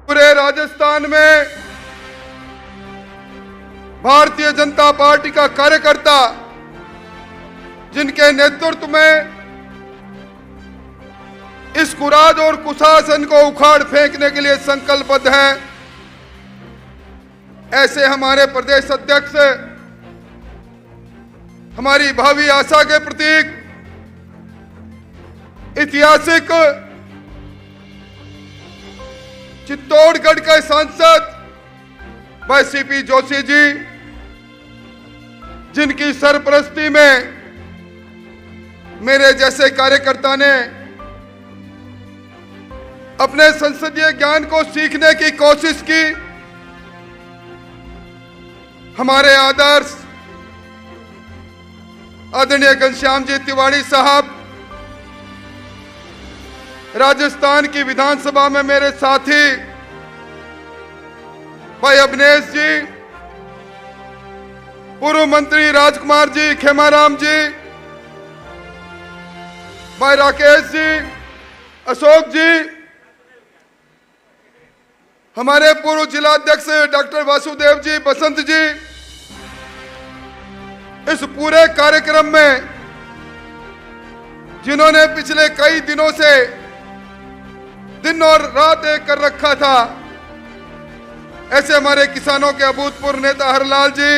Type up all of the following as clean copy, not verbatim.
पूरे राजस्थान में भारतीय जनता पार्टी का कार्यकर्ता जिनके नेतृत्व में इस कुराद और कुशासन को उखाड़ फेंकने के लिए संकल्पबद्ध है, ऐसे हमारे प्रदेश अध्यक्ष हमारी भावी आशा के प्रतीक ऐतिहासिक चित्तौड़गढ़ के सांसद भाई सीपी जोशी जी, जिनकी सरपरस्ती में मेरे जैसे कार्यकर्ता ने अपने संसदीय ज्ञान को सीखने की कोशिश की। हमारे आदर्श आदरणीय घनश्याम जी तिवारी साहब, राजस्थान की विधानसभा में मेरे साथी भाई अवनेश जी, पूर्व मंत्री राजकुमार जी, खेमाराम जी, भाई राकेश जी, अशोक जी, हमारे पूर्व जिलाध्यक्ष डॉक्टर वासुदेव जी, बसंत जी, इस पूरे कार्यक्रम में जिन्होंने पिछले कई दिनों से दिन और रात एक कर रखा था, ऐसे हमारे किसानों के अभूतपूर्व नेता हरलाल जी,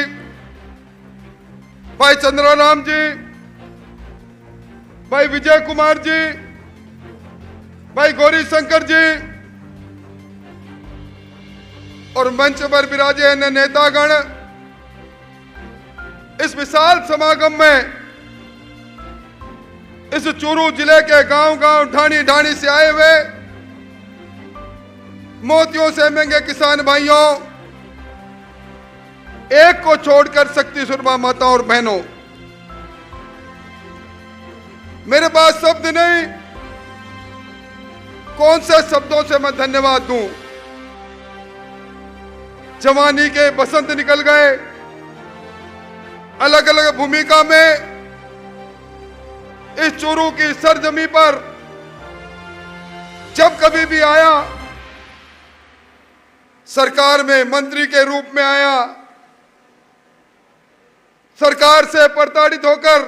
भाई चंद्राराम जी, भाई विजय कुमार जी, भाई गौरी शंकर जी और मंच पर विराजे अन्य नेतागण, इस विशाल समागम में इस चूरू जिले के गांव-गांव, ढाणी-ढाणी से आए हुए मोतियों से महंगे किसान भाइयों, एक को छोड़कर शक्ति सुरमा माताओं और बहनों, मेरे पास शब्द नहीं, कौन से शब्दों से मैं धन्यवाद दूं। जवानी के बसंत निकल गए, अलग अलग भूमिका में इस चूरू की सरजमी पर जब कभी भी आया, सरकार में मंत्री के रूप में आया, सरकार से प्रताड़ित होकर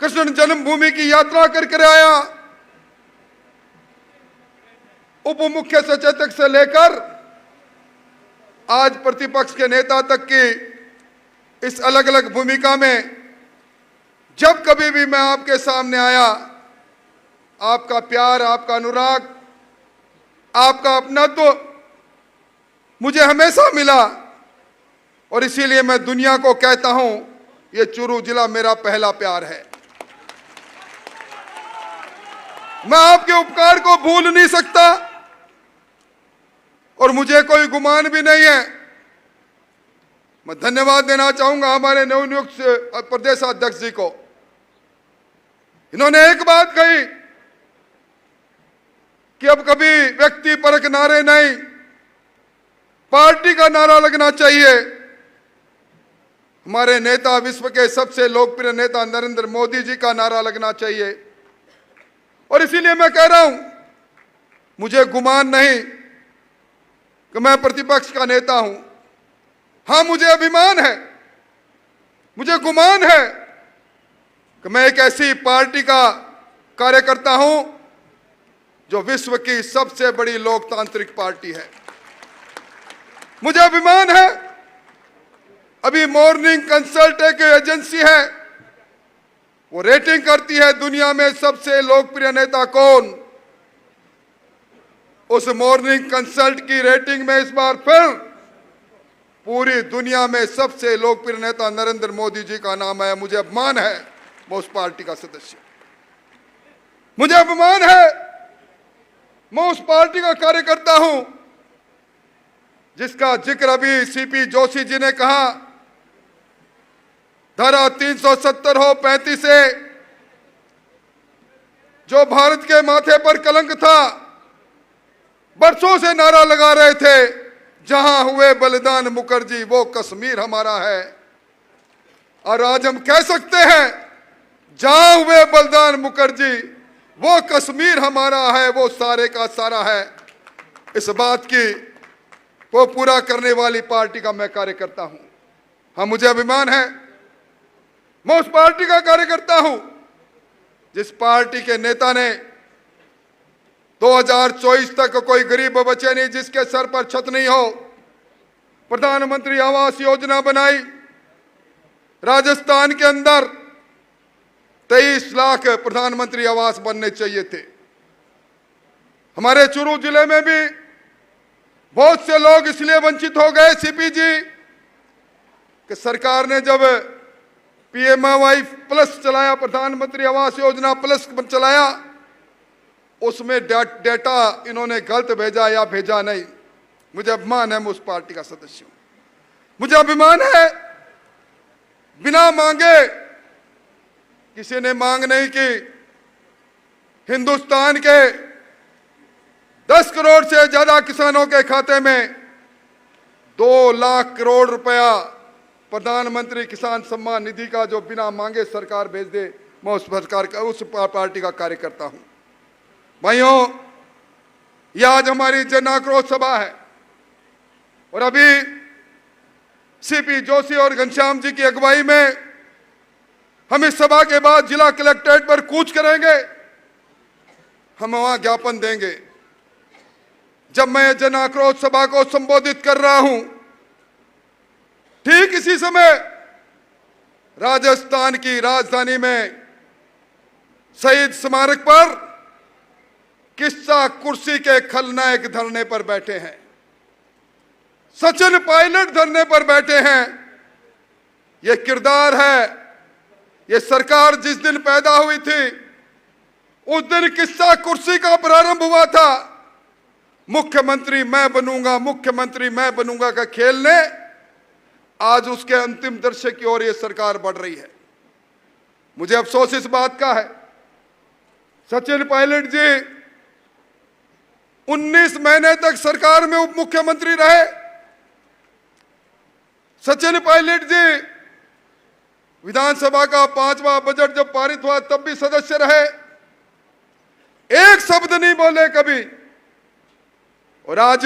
कृष्ण जन्मभूमि की यात्रा करके आया, उप मुख्य सचेतक से लेकर आज प्रतिपक्ष के नेता तक की इस अलग अलग भूमिका में जब कभी भी मैं आपके सामने आया, आपका प्यार, आपका अनुराग, आपका अपनत्व मुझे हमेशा मिला और इसीलिए मैं दुनिया को कहता हूं, ये चूरू जिला मेरा पहला प्यार है। मैं आपके उपकार को भूल नहीं सकता और मुझे कोई गुमान भी नहीं है। मैं धन्यवाद देना चाहूंगा हमारे नवनियुक्त प्रदेश अध्यक्ष जी को। इन्होंने एक बात कही कि अब कभी व्यक्ति परक नारे नहीं, पार्टी का नारा लगना चाहिए। हमारे नेता, विश्व के सबसे लोकप्रिय नेता नरेंद्र मोदी जी का नारा लगना चाहिए और इसीलिए मैं कह रहा हूं, मुझे गुमान नहीं कि मैं प्रतिपक्ष का नेता हूं। हां, मुझे अभिमान है, मुझे गुमान है कि मैं एक ऐसी पार्टी का कार्यकर्ता हूं जो विश्व की सबसे बड़ी लोकतांत्रिक पार्टी है। मुझे अभिमान है, अभी मॉर्निंग कंसल्ट एक एजेंसी है, वो रेटिंग करती है दुनिया में सबसे लोकप्रिय नेता कौन। उस मॉर्निंग कंसल्ट की रेटिंग में इस बार फिर पूरी दुनिया में सबसे लोकप्रिय नेता नरेंद्र मोदी जी का नाम है। मुझे अभिमान है मैं उस पार्टी का सदस्य, मुझे अभिमान है मैं उस पार्टी का कार्यकर्ता हूं जिसका जिक्र अभी सीपी जोशी जी ने कहा। धारा 370 हो 35 से जो भारत के माथे पर कलंक था, बरसों से नारा लगा रहे थे, जहां हुए बलिदान मुखर्जी वो कश्मीर हमारा है। और आज हम कह सकते हैं, जहां हुए बलिदान मुखर्जी वो कश्मीर हमारा है, वो सारे का सारा है। इस बात की को पूरा करने वाली पार्टी का मैं कार्यकर्ता हूं। हाँ, मुझे अभिमान है, मैं उस पार्टी का कार्यकर्ता हूं जिस पार्टी के नेता ने 2024 तक कोई गरीब बचे नहीं जिसके सर पर छत नहीं हो, प्रधानमंत्री आवास योजना बनाई। राजस्थान के अंदर 23 लाख प्रधानमंत्री आवास बनने चाहिए थे। हमारे चुरू जिले में भी बहुत से लोग इसलिए वंचित हो गए सीपी जी कि सरकार ने जब पीएमआई प्लस चलाया, प्रधानमंत्री आवास योजना प्लस चलाया, उसमें डेटा इन्होंने गलत भेजा या भेजा नहीं। मुझे अभिमान है, मैं उस पार्टी का सदस्य हूं। मुझे अभिमान है, बिना मांगे, किसी ने मांग नहीं की, हिंदुस्तान के 10 करोड़ से ज्यादा किसानों के खाते में 2 लाख करोड़ रुपया प्रधानमंत्री किसान सम्मान निधि का जो बिना मांगे सरकार भेज दे, मैं उस सरकार का, उस पार्टी का कार्यकर्ता हूं। भाइयों, यह आज हमारी जन आक्रोश सभा है और अभी सीपी जोशी और घनश्याम जी की अगुवाई में हम इस सभा के बाद जिला कलेक्ट्रेट पर कूच करेंगे। हम वहां ज्ञापन देंगे। जब मैं जन आक्रोश सभा को संबोधित कर रहा हूं, ठीक इसी समय राजस्थान की राजधानी में शहीद स्मारक पर किस्सा कुर्सी के खलनायक धरने पर बैठे हैं, सचिन पायलट धरने पर बैठे हैं। यह किरदार है, यह सरकार जिस दिन पैदा हुई थी उस दिन किस्सा कुर्सी का प्रारंभ हुआ था। मुख्यमंत्री मैं बनूंगा, मुख्यमंत्री मैं बनूंगा का खेल ने आज उसके अंतिम दृश्य की ओर यह सरकार बढ़ रही है। मुझे अफसोस इस बात का है, सचिन पायलट जी 19 महीने तक सरकार में उप मुख्यमंत्री रहे। सचिन पायलट जी विधानसभा का 5वां बजट जब पारित हुआ तब भी सदस्य रहे, एक शब्द नहीं बोले कभी। और आज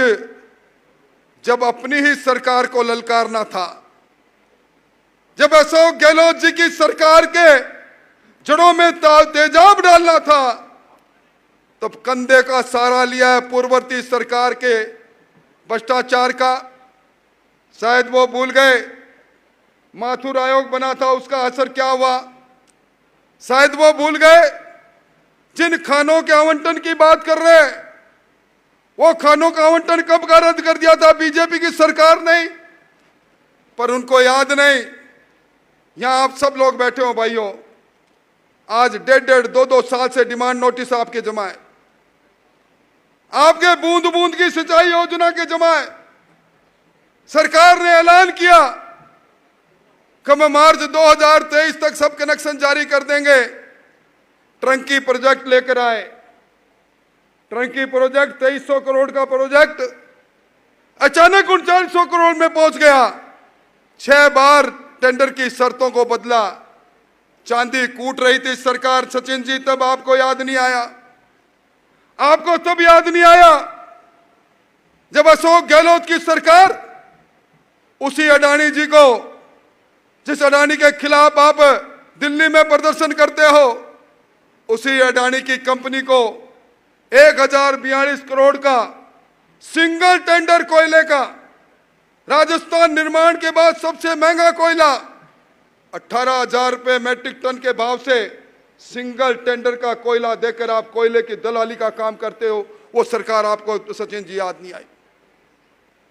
जब अपनी ही सरकार को ललकारना था, जब अशोक गहलोत जी की सरकार के जड़ों में तेजाब डालना था, तब कंधे का सहारा लिया है पूर्ववर्ती सरकार के भ्रष्टाचार का। शायद वो भूल गए माथुर आयोग बना था, उसका असर क्या हुआ। शायद वो भूल गए जिन खानों के आवंटन की बात कर रहे हैं, वो खानों का आवंटन कब का रद्द कर दिया था बीजेपी की सरकार ने, पर उनको याद नहीं। यहां आप सब लोग बैठे हो भाइयों, आज 1.5-2 साल से डिमांड नोटिस आपके जमा है, आपके बूंद बूंद की सिंचाई योजना के जमा है। सरकार ने ऐलान किया कि हम मार्च 2023 तक सब कनेक्शन जारी कर देंगे। ट्रंकी प्रोजेक्ट लेकर आए, ट्रंकी प्रोजेक्ट 2300 करोड़ का प्रोजेक्ट अचानक 3900 करोड़ में पहुंच गया। 6 बार टेंडर की शर्तों को बदला, चांदी कूट रही थी सरकार। सचिन जी तब आपको याद नहीं आया, आपको तब याद नहीं आया जब अशोक गहलोत की सरकार उसी अडानी जी को, जिस अडानी के खिलाफ आप दिल्ली में प्रदर्शन करते हो, उसी अडानी की कंपनी को 1042 करोड़ का सिंगल टेंडर कोयले का, राजस्थान निर्माण के बाद सबसे महंगा कोयला 18,000 रुपए मैट्रिक टन के भाव से सिंगल टेंडर का कोयला देकर आप कोयले की दलाली का काम करते हो। वो सरकार आपको सचिन जी याद नहीं आई।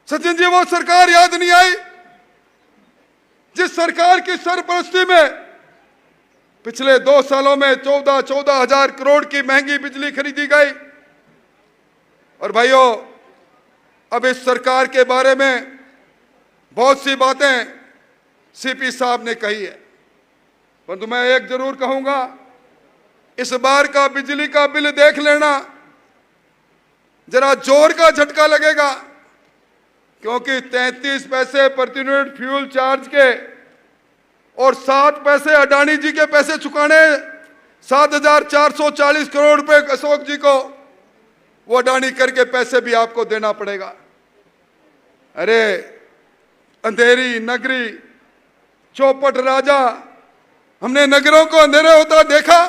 सचिन जी वो सरकार याद नहीं आई जिस सरकार की सरपरस्ती में पिछले 2 सालों में 14,000 करोड़ की महंगी बिजली खरीदी गई। और भाइयों, अब इस सरकार के बारे में बहुत सी बातें सीपी साहब ने कही है, परंतु मैं एक जरूर कहूंगा, इस बार का बिजली का बिल देख लेना, जरा जोर का झटका लगेगा, क्योंकि 33 पैसे प्रति यूनिट फ्यूल चार्ज के और 7 पैसे अडानी जी के पैसे चुकाने, 7,440 करोड़ रुपए अशोक जी को, वो अडानी करके पैसे भी आपको देना पड़ेगा। अरे अंधेरी नगरी, चौपट राजा, हमने नगरों को अंधेरे होता देखा।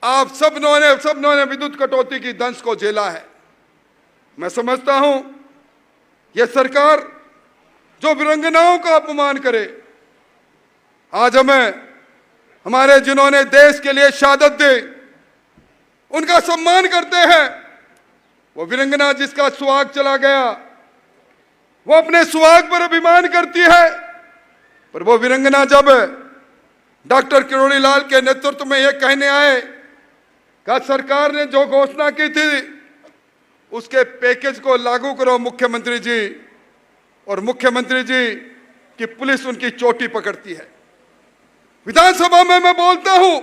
आप सबनों ने विद्युत कटौती की दंश को झेला है। मैं समझता हूं यह सरकार जो वीरांगनाओं का अपमान करे, आज हमें हमारे जिन्होंने देश के लिए शहादत दी उनका सम्मान करते हैं। वो वीरांगना जिसका सुहाग चला गया वो अपने सुहाग पर अभिमान करती है, पर वो वीरांगना जब डॉक्टर किरोड़ी लाल के नेतृत्व में यह कहने आए कि सरकार ने जो घोषणा की थी उसके पैकेज को लागू करो मुख्यमंत्री जी, और मुख्यमंत्री जी की पुलिस उनकी चोटी पकड़ती है। विधानसभा में मैं बोलता हूं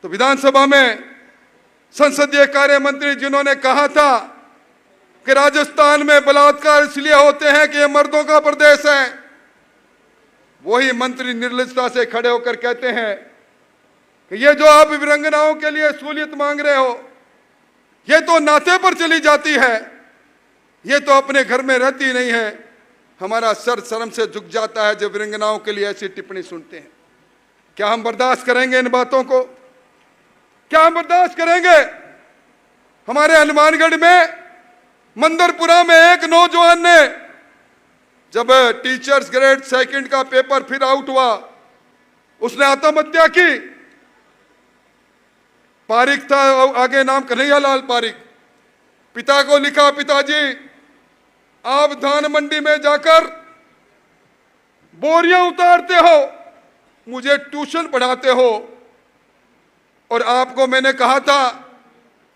तो विधानसभा में संसदीय कार्य मंत्री जिन्होंने कहा था कि राजस्थान में बलात्कार इसलिए होते हैं कि यह मर्दों का प्रदेश है, वही मंत्री निर्लजता से खड़े होकर कहते हैं कि ये जो आप वीरांगनाओं के लिए सहूलियत मांग रहे हो ये तो नाते पर चली जाती है, ये तो अपने घर में रहती नहीं है। हमारा सर शर्म से झुक जाता है जब वीरांगनाओं के लिए ऐसी टिप्पणी सुनते हैं। क्या हम बर्दाश्त करेंगे इन बातों को? क्या हम बर्दाश्त करेंगे? हमारे हनुमानगढ़ में मंदरपुरा में एक नौजवान ने जब टीचर्स ग्रेड सेकंड का पेपर फिर आउट हुआ उसने आत्महत्या की। पारिक था, आगे नाम कन्हैयालाल पारिक। पिता को लिखा, पिताजी आप धान मंडी में जाकर बोरियां उतारते हो, मुझे ट्यूशन पढ़ाते हो, और आपको मैंने कहा था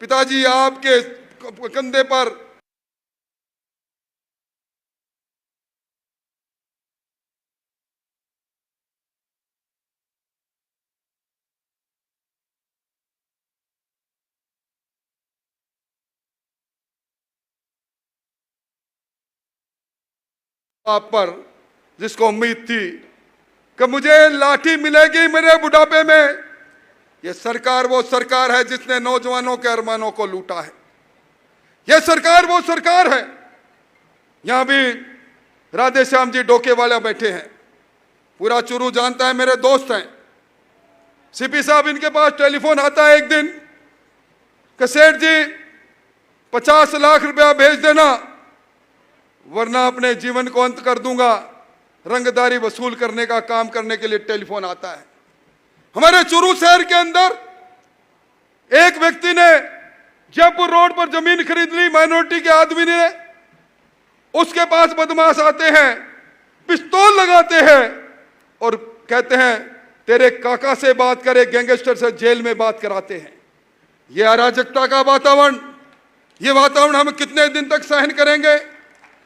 पिताजी आपके कंधे पर आप पर जिसको उम्मीद थी कि मुझे लाठी मिलेगी मेरे बुढ़ापे में। यह सरकार वो सरकार है जिसने नौजवानों के अरमानों को लूटा है। यह सरकार वो सरकार है। यहां भी राधे श्याम जी डोके वाले बैठे हैं, पूरा चुरू जानता है, मेरे दोस्त हैं। सीपी साहब इनके पास टेलीफोन आता है एक दिन कि सेठ जी 50 लाख रुपया भेज देना वरना अपने जीवन को अंत कर दूंगा। रंगदारी वसूल करने का काम करने के लिए टेलीफोन आता है। हमारे चुरू शहर के अंदर एक व्यक्ति ने जयपुर रोड पर जमीन खरीद ली, माइनॉरिटी के आदमी ने। उसके पास बदमाश आते हैं, पिस्तौल लगाते हैं और कहते हैं तेरे काका से बात करे, गैंगस्टर से जेल में बात कराते हैं। यह अराजकता का वातावरण, यह वातावरण हम कितने दिन तक सहन करेंगे?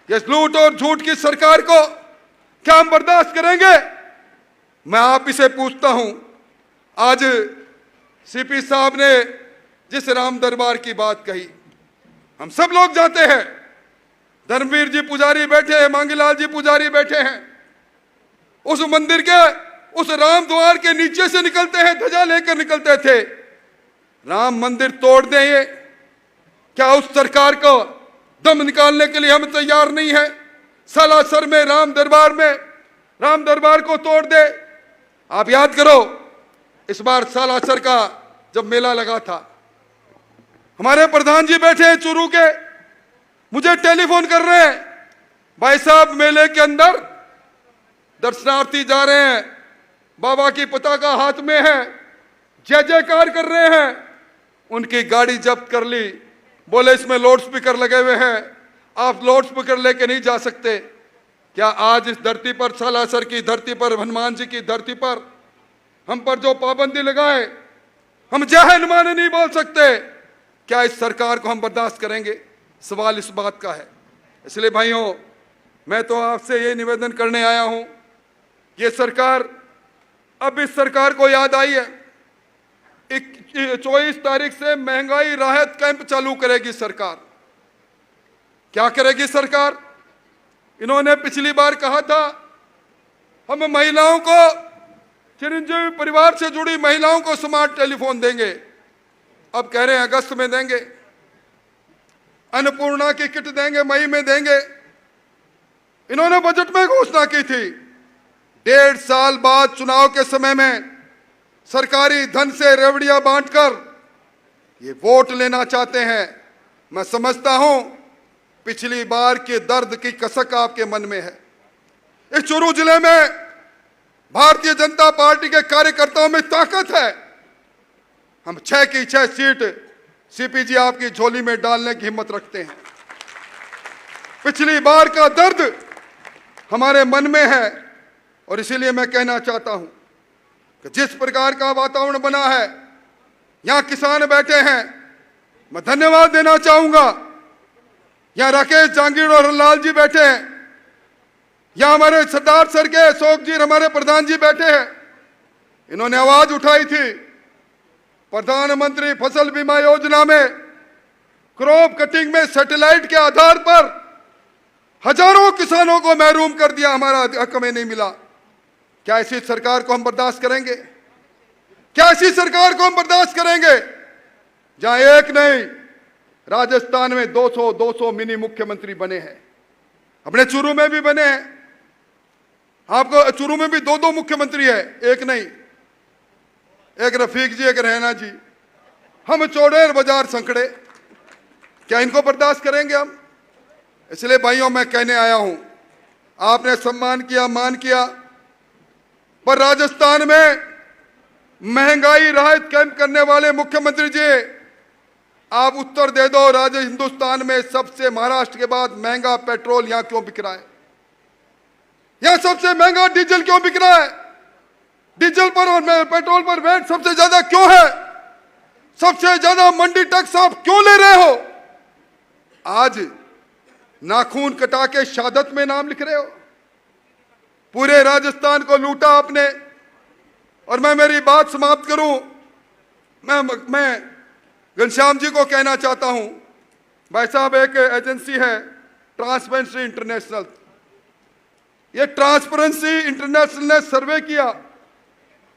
ये लूट और झूठ की सरकार को क्या हम बर्दाश्त करेंगे? मैं आप इसे पूछता हूं। आज सीपी साहब ने जिस राम दरबार की बात कही, हम सब लोग जाते हैं। धर्मवीर जी पुजारी बैठे हैं, मांगीलाल जी पुजारी बैठे हैं। उस मंदिर के उस राम द्वार के नीचे से निकलते हैं, ध्वजा लेकर निकलते थे। राम मंदिर तोड़ दें, ये क्या उस सरकार को दम निकालने के लिए हम तैयार नहीं है? सालासर में राम दरबार को तोड़ दे। आप याद करो इस बार सालासर का जब मेला लगा था, हमारे प्रधान जी बैठे हैं चुरू के, मुझे टेलीफोन कर रहे हैं, भाई साहब मेले के अंदर दर्शनार्थी जा रहे हैं, बाबा की पताका हाथ में है, जय जयकार कर रहे हैं। उनकी गाड़ी जब्त कर ली, बोले इसमें लाउड स्पीकर लगे हुए हैं, आप लाउड स्पीकर लेके नहीं जा सकते। क्या आज इस धरती पर, सालासर की धरती पर, हनुमान जी की धरती पर हम पर जो पाबंदी लगाए, हम जय हनुमान नहीं बोल सकते? क्या इस सरकार को हम बर्दाश्त करेंगे? सवाल इस बात का है। इसलिए भाइयों, मैं तो आपसे ये निवेदन करने आया हूं, ये सरकार, अब इस सरकार को याद आई है 24 तारीख से महंगाई राहत कैंप चालू करेगी सरकार। क्या करेगी सरकार? इन्होंने पिछली बार कहा था हम महिलाओं को, चिरंजीवी परिवार से जुड़ी महिलाओं को स्मार्ट टेलीफोन देंगे। अब कह रहे हैं अगस्त में देंगे, अन्नपूर्णा की किट देंगे, मई में देंगे। इन्होंने बजट में घोषणा की थी 1.5 साल बाद चुनाव के समय में सरकारी धन से रेवड़ियां बांटकर ये वोट लेना चाहते हैं। मैं समझता हूं पिछली बार के दर्द की कसक आपके मन में है। इस चूरू जिले में भारतीय जनता पार्टी के कार्यकर्ताओं में ताकत है। हम 6 की 6 सीट सीपीजी आपकी झोली में डालने की हिम्मत रखते हैं। पिछली बार का दर्द हमारे मन में है और इसीलिए मैं कहना चाहता हूं कि जिस प्रकार का वातावरण बना है, यहां किसान बैठे हैं, मैं धन्यवाद देना चाहूंगा। यहां राकेश जांगीड़ और लाल जी बैठे हैं, यहां हमारे सरदार सर के अशोक जी हमारे प्रधान जी बैठे हैं। इन्होंने आवाज उठाई थी प्रधानमंत्री फसल बीमा योजना में क्रॉप कटिंग में सैटेलाइट के आधार पर हजारों किसानों को महरूम कर दिया, हमारा हक में नहीं मिला। क्या ऐसी सरकार को हम बर्दाश्त करेंगे? क्या ऐसी सरकार को हम बर्दाश्त करेंगे जहां एक नहीं राजस्थान में 200 मिनी मुख्यमंत्री बने हैं, अपने चूरू में भी बने हैं। आपको चूरू में भी 2 मुख्यमंत्री है, एक नहीं, एक रफीक जी, एक रैना जी। हम चौड़ेर बाजार संकड़े, क्या इनको बर्दाश्त करेंगे हम? इसलिए भाइयों मैं कहने आया हूं, आपने सम्मान किया, मान किया, पर राजस्थान में महंगाई राहत कैंप करने वाले मुख्यमंत्री जी, आप उत्तर दे दो। हिंदुस्तान में सबसे महाराष्ट्र के बाद महंगा पेट्रोल यहां क्यों बिक रहा है? यहां सबसे महंगा डीजल क्यों बिक रहा है? डीजल पर और पेट्रोल पर वैट सबसे ज्यादा क्यों है? सबसे ज्यादा मंडी टैक्स आप क्यों ले रहे हो? आज नाखून कटा के शहादत में नाम लिख रहे हो। पूरे राजस्थान को लूटा आपने। और मैं मेरी बात समाप्त करूं, मैं घनश्याम जी को कहना चाहता हूं, भाई साहब एक एजेंसी है ट्रांसपेरेंसी इंटरनेशनल, ये ट्रांसपेरेंसी इंटरनेशनल ने सर्वे किया,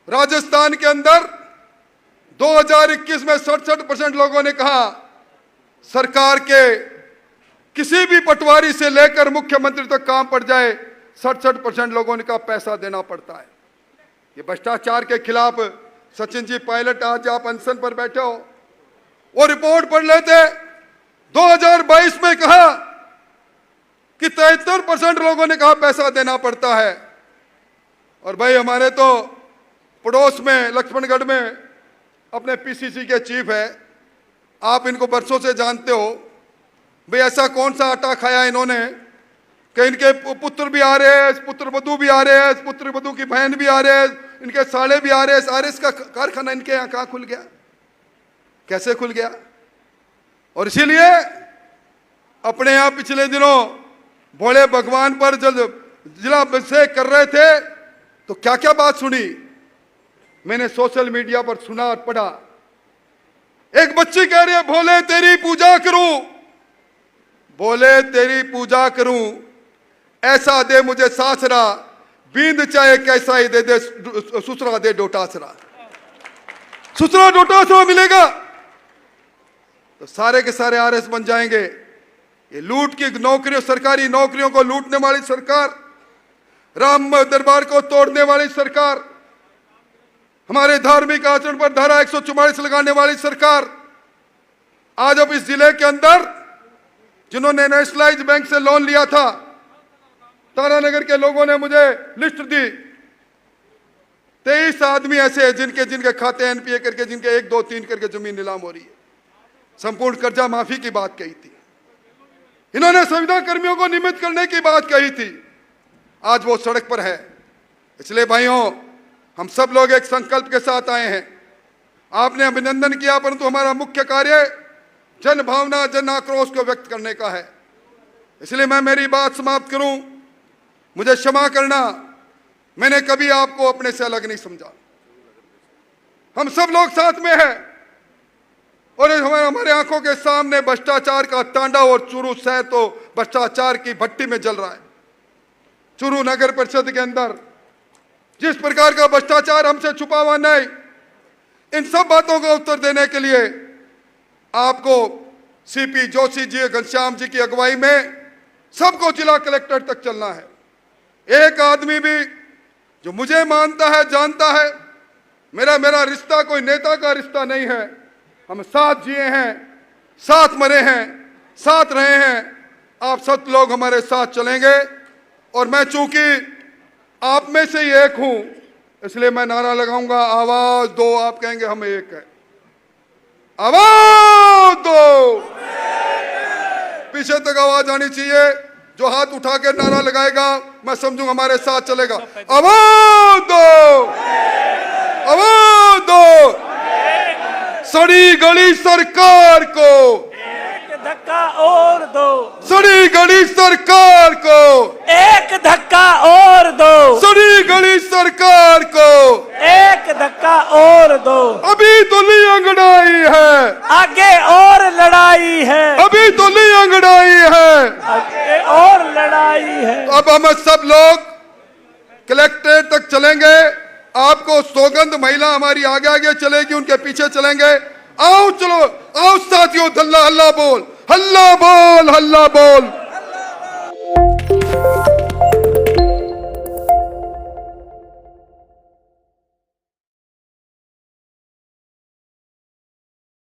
राजस्थान के अंदर 2021 में 67% लोगों ने कहा सरकार के किसी भी पटवारी से लेकर मुख्यमंत्री तक काम पड़ जाए, 67% लोगों ने कहा पैसा देना पड़ता है। ये भ्रष्टाचार के खिलाफ सचिन जी पायलट, आज आप अनशन पर बैठे हो, वो रिपोर्ट पढ़ लेते। 2022 में कहा कि 73% लोगों ने कहा पैसा देना पड़ता है। और भाई हमारे तो पड़ोस में लक्ष्मणगढ़ में अपने पीसीसी के चीफ है, आप इनको बरसों से जानते हो। भाई ऐसा कौन सा आटा खाया इन्होंने कि इनके पुत्र भी आ रहे हैं, पुत्र वधू भी आ रहे हैं, पुत्र वधू की बहन भी आ रहे हैं, इनके साले भी आ रहे हैं। सारे इसका कारखाना इनके यहाँ कहाँ खुल गया, कैसे खुल गया? और इसीलिए अपने यहाँ पिछले दिनों भोले भगवान पर जब जिला अभिषेक कर रहे थे तो क्या क्या बात सुनी मैंने सोशल मीडिया पर, सुना और पढ़ा। एक बच्ची कह रही है भोले तेरी पूजा करूं, भोले तेरी पूजा करूं, ऐसा दे मुझे सासरा, बींद चाहे कैसा ही दे दे, सुसरा दे डोटासरा। सुसरा डोटासरा मिलेगा तो सारे के सारे आरएस बन जाएंगे। ये लूट की नौकरियों, सरकारी नौकरियों को लूटने वाली सरकार, राम दरबार को तोड़ने वाली सरकार, हमारे धार्मिक आचरण पर धारा 144 लगाने वाली सरकार, आज अब इस जिले के अंदर जिन्होंने नेशनलाइज बैंक से लोन लिया था, तारानगर के लोगों ने मुझे लिस्ट दी, 23 आदमी ऐसे हैं जिनके खाते एनपीए करके, जिनके 1, 2, 3 करके जमीन नीलाम हो रही है। संपूर्ण कर्जा माफी की बात कही थी इन्होंने, संविदा कर्मियों को नियमित करने की बात कही थी, आज वो सड़क पर है। इसलिए भाइयों हम सब लोग एक संकल्प के साथ आए हैं। आपने अभिनंदन किया, परंतु हमारा मुख्य कार्य जन भावना, जन आक्रोश को व्यक्त करने का है। इसलिए मैं मेरी बात समाप्त करूं, मुझे क्षमा करना, मैंने कभी आपको अपने से अलग नहीं समझा। हम सब लोग साथ में हैं और हमारे आंखों के सामने भ्रष्टाचार का तांडव, और चूरू शहर तो भ्रष्टाचार की भट्टी में जल रहा है। चूरू नगर परिषद के अंदर जिस प्रकार का भ्रष्टाचार हमसे छुपा हुआ नहीं, इन सब बातों का उत्तर देने के लिए आपको सीपी जोशी जी, घनश्याम जी की अगुवाई में सबको जिला कलेक्टर तक चलना है। एक आदमी भी जो मुझे मानता है, जानता है, मेरा रिश्ता कोई नेता का रिश्ता नहीं है। हम साथ जिए हैं, साथ मरे हैं, साथ रहे हैं। आप सब लोग हमारे साथ चलेंगे। और मैं चूंकि आप में से ही एक हूं, इसलिए मैं नारा लगाऊंगा, आवाज दो। आप कहेंगे हम एक है, आवाज दो। पीछे तक आवाज आनी चाहिए। जो हाथ उठा के नारा लगाएगा मैं समझूंगा हमारे साथ चलेगा। आवाज दो, आवाज दो। सड़ी गली सरकार को एक धक्का और दो, सड़ी गली सरकार को एक धक्का और दो, सड़ी गली सरकार को एक धक्का और दो। अभी तो ली अंगड़ाई है, आगे और लड़ाई है, अभी तो ली अंगड़ाई है, आगे और लड़ाई है। अब हम सब लोग कलेक्ट्रेट तक चलेंगे। आपको सौगंध महिला हमारी आगे आगे चलेगी, उनके पीछे चलेंगे। आओ चलो, आओ साथियों, हल्ला हल्ला बोल, हल्ला बोल, हल्ला बोल।